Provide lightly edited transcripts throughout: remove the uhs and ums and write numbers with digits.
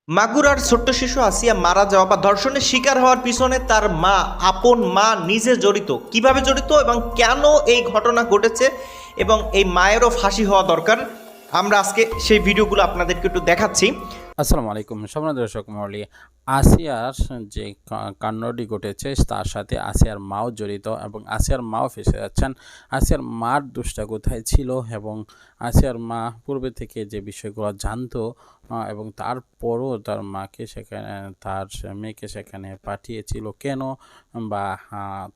মাগুরার ছোট্ট শিশু আসিয়া মারা যাওয়া বা ধর্ষণের শিকার হওয়ার পিছনে তার মা, আপন মা নিজে জড়িত। কিভাবে জড়িত এবং কেন এই ঘটনা ঘটেছে এবং এই মায়েরও ফাঁসি হওয়া দরকার, আমরা আজকে সেই ভিডিওগুলো আপনাদেরকে একটু দেখাচ্ছি। আসসালামু আলাইকুম সম্মানিত দর্শক মণ্ডলী, আসিয়ার যে কাণ্ডটি ঘটেছে তার সাথে আসিয়ার মাও জড়িত এবং আসিয়ার মাও ফেসে যাচ্ছেন। আসিয়ার মার দোষটা কোথায় ছিল এবং আসিয়ার মা পূর্বে থেকে যে বিষয়গুলো জানতো এবং তারপরও তার মাকে সেখানে, তার মেয়েকে সেখানে পাঠিয়েছিল কেন, বা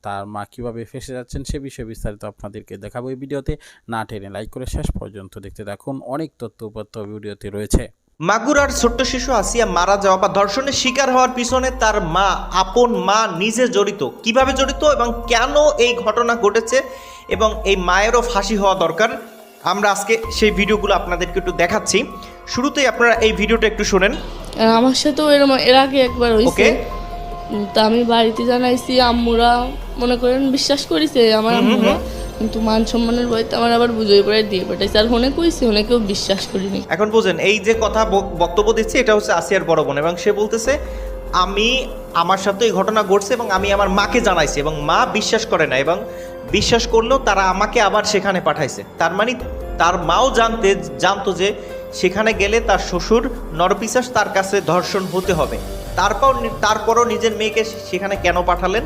তার মা কীভাবে ফেসে যাচ্ছেন সে বিষয়ে বিস্তারিত আপনাদেরকে দেখাবো এই ভিডিওতে। না টেনে লাইক করে শেষ পর্যন্ত দেখতে থাকুন, অনেক তথ্য উপাত্ত ভিডিওতে রয়েছে। মাগুরার ছোট্ট শিশু আসিয়া মারা যাওয়া বা ধর্ষণের শিকার হওয়ার পিছনে তার মা, আপন মা নিজে জড়িত। কিভাবে জড়িত এবং কেন এই ঘটনা ঘটেছে এবং এই মায়েরও ফাঁসি হওয়া দরকার, আমরা আজকে সেই ভিডিওগুলো আপনাদেরকে একটু দেখাচ্ছি। শুরুতেই আপনারা এই ভিডিওটা একটু শোনেন। আমার সাথেও এরকম এর আগে একবার হয়েছে। তা আমি বাড়িতে জানাইছি, আম্মুরা মনে করেন বিশ্বাস করেছে আমার আম্মুরা, কিন্তু মান সম্মানের ভয়তে আমার আবার বুঝিয়ে পড়ে দিয়ে পাঠাইছে। আর হনে কইছে, হনে কেউ বিশ্বাস করিনি। এখন বুঝেন, এই যে কথা বক্তব্য দিচ্ছে এটা হচ্ছে আসিয়ার বড় বোন এবং সে বলতেছে আমার সাথে এই ঘটনা ঘটছে এবং আমি আমার মাকে জানাইছি এবং মা বিশ্বাস করে না, এবং বিশ্বাস করলেও তারা আমাকে আবার সেখানে পাঠাইছে। তার মানে তার মাও জানতো যে সেখানে গেলে তার শ্বশুর নরপিশাচ, তার কাছে ধর্ষণ হতে হবে। তারপরও নিজের মেয়েকে সেখানে কেন পাঠালেন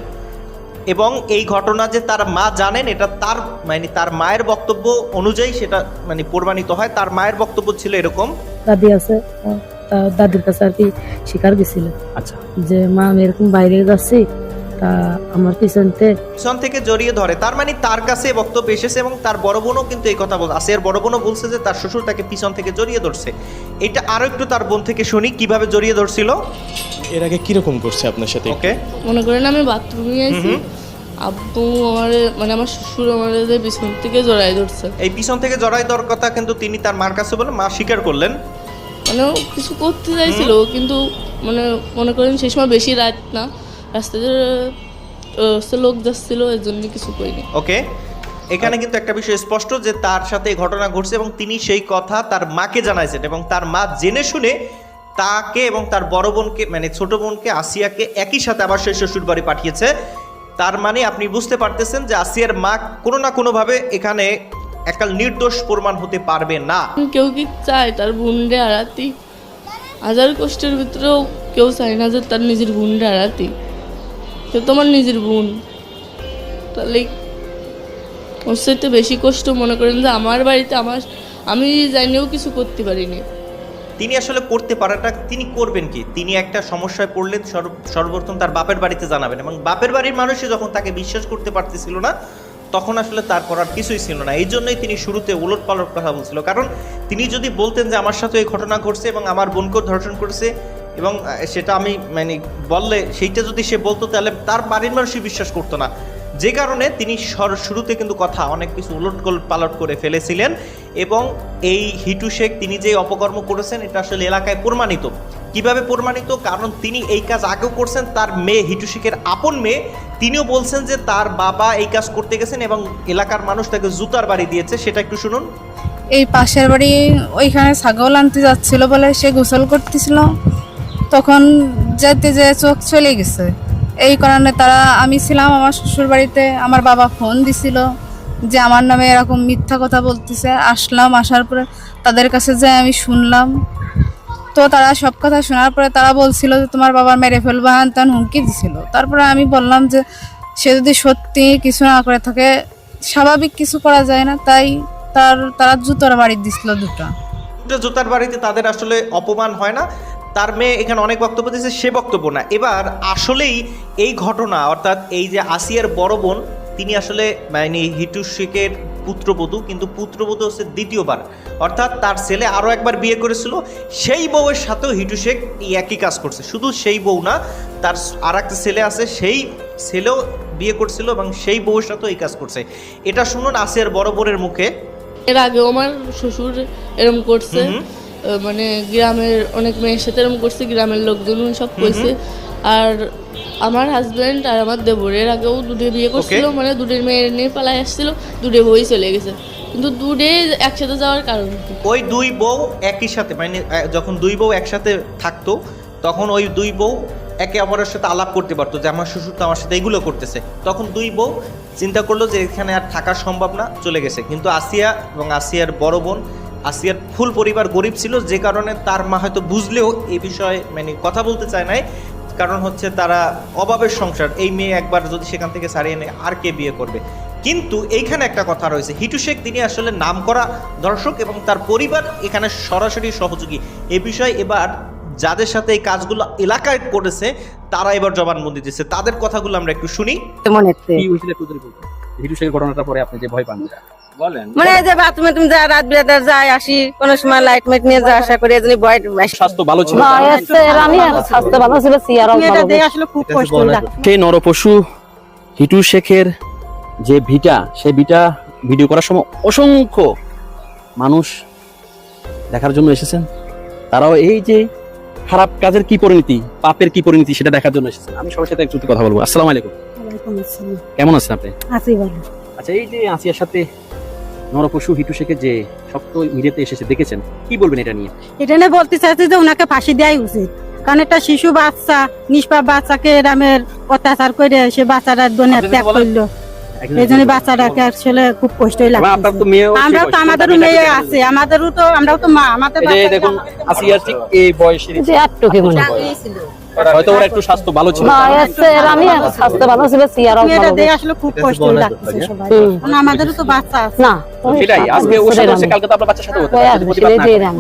এবং এই ঘটনা যে তার মা জানেন, এটা তার মায়ের বক্তব্য অনুযায়ী সেটা প্রমাণিত হয়। তার মায়ের বক্তব্য ছিল এরকম, দাদি আছে, দাদির কাছে আর কি শিকার গেছিল। আচ্ছা, যে মা আমি এরকম বাইরে যাচ্ছি, তা আমার পিছন থেকে জড়িয়ে ধরে। তার মানে তার কাছে বক্তব্য এসেছে এবং তার বড় বোনও কিন্তু এই কথা বলছে। আসিয়ার বড় বোনও বলছে যে তার শ্বশুর তাকে পিছন থেকে জড়িয়ে ধরছে। এটা আরো একটু তার বোন থেকে শুনি কিভাবে জড়িয়ে ধরছিল। এর আগে কিরকম করছে আপনার সাথে? ওকে, মনে করেন আমি বাথরুমে আইছি, আব্বু আমার শ্বশুর আমার পিছন থেকে জড়াই ধরছে। এই পিছন থেকে জড়াই দেওয়ার কথা কিন্তু তিনি তার মার কাছে বলে মা স্বীকার করলেন। মানে কিছু করতে চাইছিল, কিন্তু মনে করেন সেই সময় বেশি রাত না, রাস্তাতে লোক যাচ্ছিল, এর জন্য কিছু করিনি। ওকে, এখানে কিন্তু একটা বিষয় স্পষ্ট যে তার সাথে এই ঘটনা ঘটছে এবং তিনি সেই কথা তার মাকে জানাইছেন এবং তার মা জেনে শুনে তাকে এবং তার বড় বোনকে, ছোট বোনকে আসিয়াকে একই সাথে আবার সেই শ্বশুর বাড়ি পাঠিয়েছে। তার মানে আপনি বুঝতে পারতেছেন যে আসিয়ার মা কোনো না কোনোভাবে এখানে একাল নির্দোষ প্রমাণ হতে পারবে না। কেউ কি চায় তার বোনরে হারাতি? হাজার কষ্টের ভিতরেও কেউ চায় না যে তার নিজের বোনরে হারাতি। সে তোমার নিজের বোন, তাহলে ওর সাথে বেশি কষ্ট মনে করেন যে আমার বাড়িতে আমি জানিও কিছু করতে পারিনি। তিনি আসলে করতে পারাটা তিনি করবেন কি? তিনি একটা সমস্যায় পড়লেন, সর্বপ্রথম তার বাপের বাড়িতে জানাবেন এবং বাপের বাড়ির মানুষই যখন তাকে বিশ্বাস করতে পারতেছিল না, তখন আসলে তার করার কিছুই ছিল না। এই জন্যই তিনি শুরুতে উলট পালট কথা বলছিল। কারণ তিনি যদি বলতেন যে আমার সাথে এই ঘটনা ঘটছে এবং আমার বোনকেও ধর্ষণ করেছে এবং সেটা আমি বললে সেইটা যদি সে বলতো, তাহলে তার বাড়ির মানুষই বিশ্বাস করতো না। যে কারণে তিনি শুরুতে কিন্তু কথা অনেক কিছু উলট পালট করে ফেলেছিলেন এবং এই হিটু শেখ তিনি যে অপকর্ম করেছেন এটা আসলে এলাকায় প্রমাণিত। কিভাবে প্রমাণিত? কারণ তিনি এই কাজ আগেও করছেন। তার মেয়ে, হিটু শেখের আপন মেয়ে, তিনিও বলছেন যে তার বাবা এই কাজ করতে গেছেন এবং এলাকার মানুষ তাকে জুতার বাড়ি দিয়েছে। সেটা একটু শুনুন। এই পাশের বাড়ি ওইখানে ছাগল আনতে যাচ্ছিল বলে সে গোসল করতেছিল, তখন যেতে যে চোখ চলে গেছে। এই কারণে আমি ছিলাম আমার শ্বশুর বাড়িতে, আমার বাবা ফোন দিছিল যে আমার নামে এরকম মিথ্যা কথা বলতেছে। আসার পরে তাদের কাছে যে আমি শুনলাম, তো তারা সব কথা শোনার পরে তারা বলছিল যে তোমার বাবা মেরে ফেলবা, তেন হুমকি দিছিল। তারপরে আমি বললাম যে সে যদি সত্যি কিছু না করে থাকে, স্বাভাবিক কিছু করা যায় না, তাই তারা জুতোর বাড়ি দিছিল দুটো জুতার বাড়িতে তাদের আসলে অপমান হয় না। তার মেয়ে এখানে অনেক বক্তব্য দিয়েছে, সে বক্তব্য না। এবার আসলেই এই ঘটনা, অর্থাৎ এই যে আসিয়ার বড় বোন, তিনি আসলে হিটু শেখের পুত্রবধূ, কিন্তু পুত্রবধূ হচ্ছে দ্বিতীয়বার। অর্থাৎ তার ছেলে আরও একবার বিয়ে করেছিল, সেই বউয়ের সাথেও হিটু শেখ এই একই কাজ করছে। শুধু সেই বউ না, তার আর একটা ছেলে আছে, সেই ছেলেও বিয়ে করছিল এবং সেই বউয়ের সাথেও এই কাজ করছে। এটা শুনুন আসিয়ার বড় বোনের মুখে। এর আগেও আমার শ্বশুর এরম করছে, গ্রামের অনেক মেয়ের সাথে এরকম করছে, গ্রামের লোকজন সব কইছে। আর আমার হাজব্যান্ড আর আমার দেবর এর আগেও দুটো বিয়ে করছিল, দুটোর মেয়ে নিয়ে পালাই আসছিল, দুটো বই চলে গেছে। কিন্তু দূরে একসাথে যাওয়ার কারণ কি? ওই দুই বউ একই সাথে মানে যখন দুই বউ একসাথে থাকতো তখন ওই দুই বউ একে অপরের সাথে আলাপ করতে পারতো যে আমার শ্বশুর তো আমার সাথে এগুলো করতেছে, তখন দুই বউ চিন্তা করলো যে এখানে আর থাকা সম্ভব না, চলে গেছে। কিন্তু আসিয়া এবং আসিয়ার বড় বোন, আসিয়ার ফুল পরিবার গরিব ছিল, যে কারণে তার মা হয়তো বুঝলেও এই বিষয়ে মানে কথা বলতে চায় নাই, কারণ হচ্ছে তারা অভাবের সংসার, এই মেয়ে একবার যদি সেখান থেকে ছাড়িয়ে নেয় আর কে বিয়ে করবে। কিন্তু এইখানে একটা কথা রয়েছে, হিটু শেখ তিনি আসলে নামকরা দর্শক এবং তার পরিবার এখানে সরাসরি সহযোগী। এই বিষয়ে এবার যাদের সাথে এই কাজগুলো এলাকায় করেছে তারা এবার জবানবন্দি দিচ্ছে, তাদের কথাগুলো আমরা একটু শুনি। মনে হচ্ছে কি হয়েছিল একটু যদি বলতেন? হিটু শেখের ঘটনাটা পরে আপনি যে ভয় পান বলেন। মানে এই যে বাথরুমে তুমি যা রাত বিরাতে যাই আসি, কোন সময় লাইট মাইট নিয়ে যা আসা করি, এজন্য ভয় স্বাস্থ্য ভালো ছিল, আমি স্বাস্থ্য ভালো ছিল, সিয়ারাও ভালো। আসলে খুব কষ্ট লাগে। সেই নরপশু হিটু শেখের যে ভিটা, সেই ভিটা ভিডিও করার সময় অসংখ্য মানুষ দেখার জন্য এসেছেন। তারাও এই যে খারাপ কাজের কি পরিণতি, পাপের কি পরিণতি সেটা দেখার জন্য এসেছেন। আমি সবার সাথে একটু কথা বলবো। আসসালামু আলাইকুম, কেমন আছেন আপনি? আছি ভালো। আচ্ছা, এই যে আসিয়ার সাথে নরপশু হিটু শেখের যে শক্ত মিডিয়াতে এসেছে, দেখেছেন, কি বলবেন এটা নিয়ে? এটা নিয়ে বলতে চাইছি যে ওনাকে ফাঁসি দেওয়াই উচিত, কারণ একটা শিশু বাচ্চা, নিষ্পাপ বাচ্চাকে এরামের অত্যাচার করে সে বাচ্চাটা দুনিয়া ত্যাগ করলো, এই জন্য বাচ্চাটাকে আসলে খুব কষ্টই লাগে। আমরাও তো, আমাদেরও মেয়ে আছে, আমাদেরও তো, আমরাও তো মা, আমাদের দেখুন আসিয়ার ঠিক এই বয়সের হয়তো ওরা একটু স্বাস্থ্য ভালো ছিল, আমি স্বাস্থ্য ভালো ছিল, সিয়ারাও ভালো। দেখে আসলে খুব কষ্ট লাগছে সবাই, কারণ আমাদেরও তো বাচ্চা আছে না। সেটাই আজকে ওর সাথে হচ্ছে, কালকে তো আপনার বাচ্চার সাথে হতো।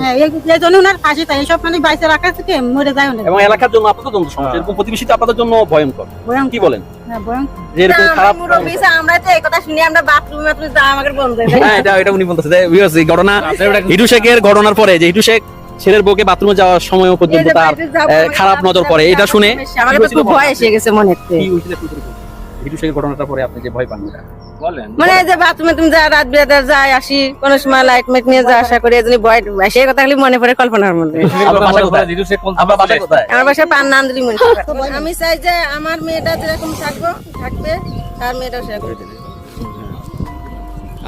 হ্যাঁ, এই জন্য ওনার ফাঁসি চাই, এসব মানে বাইসে রাখা থেকে মরে যায় অনেক। এবং এলাকার জন্য আপনাদের জন্য সমস্যা, এরকম প্রতিবেশী তো আপনাদের জন্য ভয়ঙ্কর। কি বলেন? হ্যাঁ, ভয়ঙ্কর। যে এরকম খারাপ, আমরা তো এই কথা শুনি, আমরা বাথরুমে যা আমাকে বলতে হ্যাঁ এটা উনি বলতেছে যে এই ঘটনা হিটু শেখের ঘটনার পরে যে হিটু শেখ ছেলের বউকে বাথরুমে যাওয়ার সময় পর্যন্ত তার খারাপ নজর পড়ে, এটা শুনে আমাকে তো খুব ভয় এসে গেছে মনে হচ্ছে। কি হয়েছিল একটু যদি বলতেন? হিটু শেখের ঘটনাটা পরে আপনি যে ভয় পান বলেন। মানে এই যে বাথরুমে তুমি যা রাত বিরাতে যাই আসি, কোন সময় লাইট মাইট নিয়ে যা আসা করি, এজন্য ভয় সেই কথা খালি মনে পড়ে কল্পনার মধ্যে। আপনার বাসা কোথায়? আপনার বাসা কোথায়? আমার বাসা পান্নান্দ্রি মনে করে। আমি চাই যে আমার মেয়েটা যেরকম থাকবে তার মেয়েটাও সেরকম।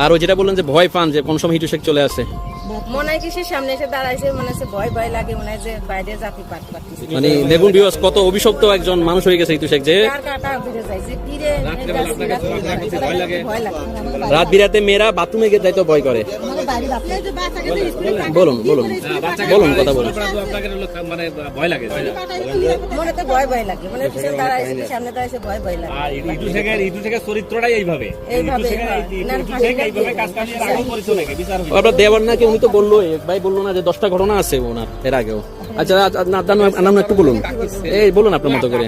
আর ওই যেটা বললেন যে ভয় পান, যে কোন সময় হিটু শেখ চলে আসে, মনে হয় কি সে সামনে এসে দাঁড়াইছে, মনে হচ্ছে ভয় ভয় লাগে, মনে হয় যে বাইরে জাতি পারতেছে। মানে দেখুন ভিউয়ার্স, কত অভিশপ্ত একজন মানুষ হয়ে গেছে হিটু শেখ, যে কার কাটা ভিড়ে যাইছে কি রে, ভয় লাগে। রাত বিরাতে মেয়েরা বাথরুমে গিয়ে যাইতে ভয় করে। বলুন বলুন বলুন কথা বলুন। মনে তো ভয় ভয় লাগে, মনে হচ্ছে দাঁড়াইছে সামনে দাঁড়াইছে ভয় ভয় লাগে। আর হিটু শেখের চরিত্রটাই এইভাবে, আপনার দেওয়ার নাকি উনি তো বললো, এক ভাই বললো না যে 10টা ঘটনা আছে ওনার এর আগেও। আচ্ছা নাম একটু বলুন, এই বলুন আপনার মতো করে।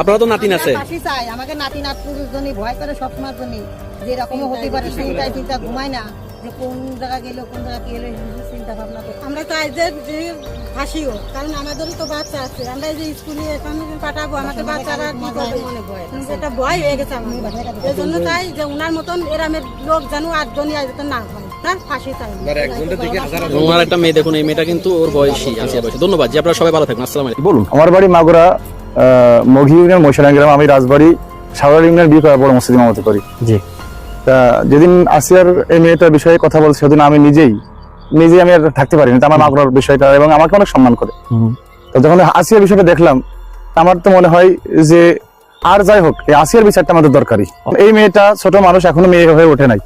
আপনারা তো নাতিন আছে, আমাকে নাতি নাতপুরের জন্য ভয় করে সবসময় জন্য, যে এরকম হতে পারে সেইটাই চিন্তা, ঘুমায় না যে কোন জায়গা গেল কোন জায়গা কি এলো, চিন্তা ভাবনা করে আমরা চাই যে ফাঁসিও, কারণ আমাদেরও তো বাচ্চা আছে, আমরা যে স্কুলে এখন পাঠাবো, আমাদের বাচ্চারা কি করবে, মনে ভয়, এটা ভয় হয়ে গেছে আমার। এই জন্য চাই যে উনার মতন এরামের লোক জানো আর জনিয়া যাতে না হয়, তার ফাঁসি চাই। ওনার একটা মেয়ে দেখুন, এই মেয়েটা কিন্তু ওর বয়সী আছে বয়সী। ধন্যবাদ জি, আপনারা সবাই ভালো থাকবেন। আসসালামু আলাইকুম। বলুন। আমার বাড়ি মাগুরা মঘি ইউনিয়ন মহিষারাং গ্রাম, আমি রাজবাড়ি সাগর ইউনিয়ন বিয়ে করার বড় মসজিদ ইমামতি করি। জি। তা যেদিন আসিয়ার এই মেয়েটার বিষয়ে কথা বলছি, সেদিন আমি নিজেই আমি আর থাকতে পারিনি, আমার মাগুরার বিষয়টা, এবং আমাকে অনেক সম্মান করে। তো যখন আসিয়ার বিষয়টা দেখলাম, আমার তো মনে হয় যে আর যাই হোক, এই আসিয়ার বিচারটা আমাদের দরকারি। এই মেয়েটা ছোট মানুষ, এখনো মেয়ে হয়ে ওঠে নাই,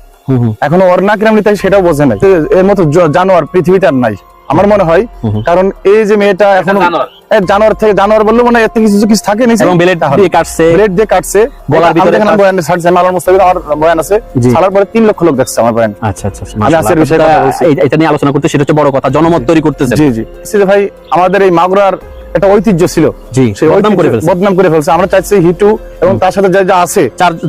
এখনো ওর না কিরাম নিতে সেটাও বোঝে নাই, এর মতো জানোয়ার পৃথিবীতে আর নাই আমার মনে হয়। কারণ এই যে মেয়েটা এখন জানোয়ার থেকে, জানোয়ার বললো মানে এর থেকে কিছু থাকে নিচে, ব্লেড দিয়ে কাটছে গলার ভিতরে। আমার বয়ান আছে, সালার পরে 3 লক্ষ লোক দেখছে আমার বয়ান। আচ্ছা আচ্ছা, এটা নিয়ে আলোচনা করতে, সেটা হচ্ছে বড় কথা, জনমত তৈরি করতেছে। জি জি ভাই, আমাদের এই মাগুরার একটা ঐতিহ্য ছিল, সেই বদনাম করে ফেলছে। আমরা চাইছি হিটু এবং তার সাথে যা আছে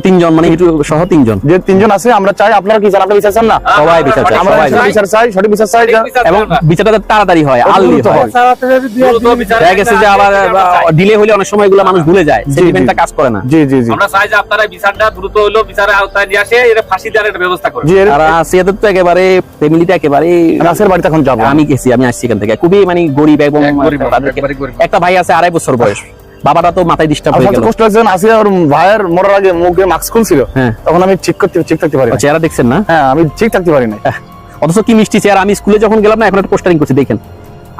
3জন, মানে হিটু সহ 3জন, যে 3জন আছে, আমরা চাই, আপনারা কি চান? আপনারা বিচার চান না? সবাই বিচার চাই, আমরা বিচার চাই, সঠিক বিচার চাই, এবং বিচারটা তাড়াতাড়ি হয়, আর্লি হয়। দেখা গেছে যে আবার ডিলে হলে অনেক সময় এগুলো মানুষ ভুলে যায়, সেন্টিমেন্টটা কাজ করে না। জি জি জি, আমরা চাই যে আপনারা বিচারটা দ্রুত হলো, বিচারের আওতায় নিয়ে আসে, এর ফাঁসি দেওয়ার একটা ব্যবস্থা করুন। আর আসিয়াদের তো একেবারে ফ্যামিলিটা একেবারে, আসিয়ার বাড়িতে এখন যাবো, আমি আসছি এখান থেকে, খুবই মানে গরিব, এবং একটা ভাই আছে 2.5 বছর বয়স, বাবাটা তো মাথায় ডিস্টার্ব আমার হয়ে গেল। সবচেয়ে কষ্ট লাগছে যখন আসিয়া ওর ভাইয়ের মরার আগে মুখে মাস্ক খুলছিল, হ্যাঁ। তখন আমি ঠিক থাকতে পারি না। চেহারা দেখছেন না? হ্যাঁ, আমি ঠিক থাকতে পারি না। অথচ কি মিষ্টি চেহারা। আমি স্কুলে যখন গেলাম না, এখন একটা পোস্টারিং করছি দেখেন।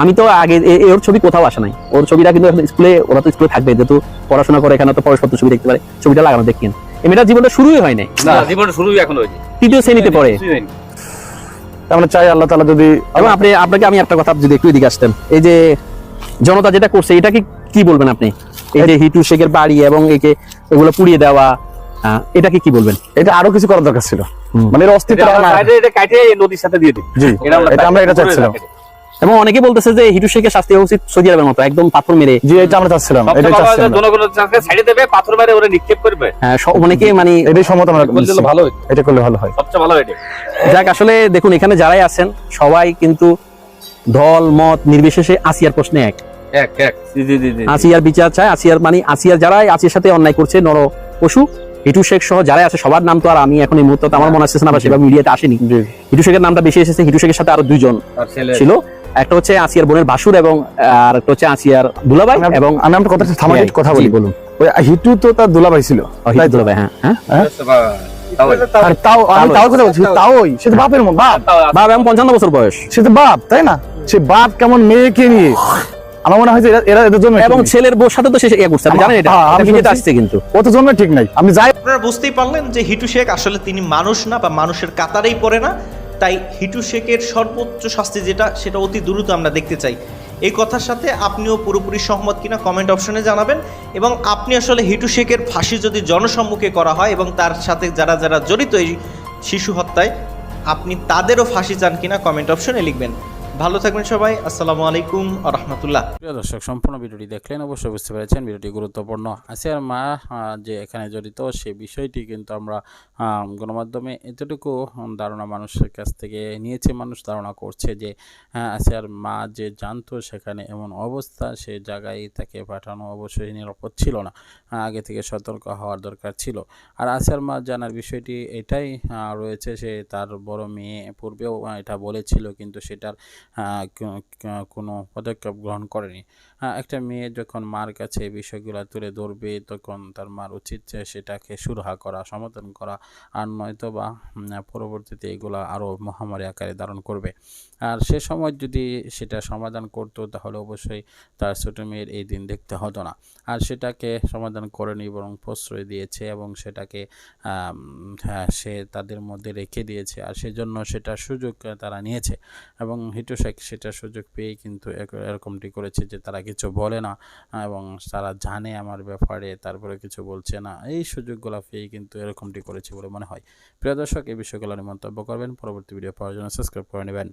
আমি তো আগে ওর ছবি কোথাও আসে নাই, ওর ছবিটা কিন্তু এখন স্কুলে, ওরা তো স্কুলে থাকবে যেহেতু পড়াশোনা করে, এখানে তো পড়াশোনার ছবি দেখতে পারে, ছবিটা লাগানো দেখেন। এই মেয়েটার জীবনটা শুরুই হয় নাই, না জীবনের শুরুই এখন হয়েছে, তৃতীয় শ্রেণীতে পড়ে। আমরা চাই আল্লাহ তাআলা যদি, এবং আপনাকে আমি একটা কথা, যদি একটু এদিকে আসতেন, এই যে জনতা যেটা করছে এটা কি বলবেন আপনি? এই যে হিটু শেখের বাড়ি এবং এগুলো পুড়িয়ে দেওয়া, এটাকে কি বলবেন? এটা আরো কিছু করার দরকার ছিল, মানে এর অস্তিত্ব এটা কাটে নদীর সাথে দিয়ে দিই। জি, আমরা এটা চাচ্ছিলাম। এবং অনেকে বলতেছে যে হিটু শেখের শাস্তি হওয়া উচিত সৌদি আরবের মতো, একদম পাথর মেরে। জি, এটা আমরা চাচ্ছিলাম, এটাই চাচ্ছিলাম। জনগণের সাইডে দেবে, পাথর মেরে ওরা নিক্ষেপ করবে। হ্যাঁ, অনেকে মানে এটাই সম্মত আমরা বললে ভালো হয়, এটা করলে ভালো হয়, সবচেয়ে ভালো এটা। যাক, আসলে দেখুন এখানে যারাই আছেন সবাই কিন্তু দল মত নির্বিশেষে আসিয়ার প্রশ্নে এক। আসিয়ার বিচার চায়, আসিয়ার যারাই আসিয়ার সাথে অন্যায় করছে, নর পশু, হিটু শেখ সহ যারাই আছে সবার নাম তো আর আমি এখন এই মুহূর্তে আমার মনে আসছে না, বা সেভাবে মিডিয়াতে আসেনি। হিটু শেখের নামটা বেশি এসেছে। হিটু শেখের সাথে আরো দুইজন ছিল, একটা হচ্ছে আসিয়ার বোনের বাসুর এবং আর একটা হচ্ছে আসিয়ার দুলাভাই। এবং আমি আপনার কথা বলি, বলুন। ওই হিটু তো তার দুলাভাই ছিল, হিটু দুলাভাই, হ্যাঁ হ্যাঁ। আর তাও আমি তাও কথা বলছি, তাওই সে তো বাপের বাপ, বাবা এবং 55 বছর বয়স, সে তো বাপ, তাই না? সে বাপ কেমন মেয়েকে নিয়ে, আমার মনে হয় যে এরা এদের জন্য, এবং ছেলের বউর সাথে তো সে ইয়ে করছে, আপনি জানেন এটা? আমি ভিডিওতে আসছে কিন্তু। কত জন্য ঠিক নাই, আমি যাই। আপনারা বুঝতেই পারলেন যে হিটু শেখ আসলে তিনি মানুষ না, বা মানুষের কাতারেই পড়ে না। তাই হিটু শেখের সর্বোচ্চ শাস্তি যেটা, সেটা অতি দ্রুত আমরা দেখতে চাই। এই কথার সাথে আপনিও পুরোপুরি সহমত কিনা কমেন্ট অপশনে জানাবেন। এবং আপনি আসলে হিটু শেখের ফাঁসি যদি জনসম্মুখে করা হয় এবং তার সাথে যারা যারা জড়িত এই শিশু হত্যায়, আপনি তাদেরও ফাঁসি চান কিনা কমেন্ট অপশনে লিখবেন। ভালো থাকবেন সবাই, আসসালামু আলাইকুম ওয়া রাহমাতুল্লাহ। প্রিয় দর্শক, সম্পূর্ণ ভিডিওটি দেখলেন, অবশ্যই বুঝতে পেরেছেন ভিডিওটি গুরুত্বপূর্ণ। আসিয়ার মা যে এখানে জড়িত, সেই বিষয়টি কিন্তু আমরা গণমাধ্যমে এতটুকু ধারণা মানুষের কাছ থেকে নিয়েছে। মানুষ ধারণা করছে যে আসিয়ার মা যে জানতো সেখানে এমন অবস্থা, সে জায়গায় তাকে পাঠানো অবশ্যই নিরাপদ ছিল না, আগে থেকে সতর্ক হওয়ার দরকার ছিল। আর আসিয়ার মা জানার বিষয়টি এটাই রয়েছে, সে তার বড় মেয়ে পূর্বেও এটা বলেছিল, কিন্তু সেটার কোনো পদক্ষেপ গ্রহণ করেনি। একটা মেয়ে যখন মার কাছে এই বিষয়গুলো তুলে ধরবে, তখন তার মার উচিত সেটাকে সুরাহা করা, সমাধান করা, আর নয়তো বা পরবর্তীতে এগুলো আরও মহামারী আকারে ধারণ করবে। আর সে সময় যদি সেটা সমাধান করতো, তাহলে অবশ্যই তার ছোট মেয়ের এই দিন দেখতে হতো না। আর সেটাকে সমাধান করেনি, বরং প্রশ্রয় দিয়েছে এবং সেটাকে সে তাদের মধ্যে রেখে দিয়েছে। আর সেজন্য সেটার সুযোগ তারা নিয়েছে এবং হিটু শেখ সেটার সুযোগ পেয়েই কিন্তু এরকমটি করেছে যে তারা কিছু বলে না এবং তারা জানে আমার ব্যাপারে, তারপরে কিছু বলছে না। এই সুযোগগুলো পেয়েই কিন্তু এরকমটি করেছে বলে মনে হয়। প্রিয় দর্শক, এই বিষয়গুলো নিয়ে মন্তব্য করবেন। পরবর্তী ভিডিও পাওয়ার জন্য সাবস্ক্রাইব করে নেবেন।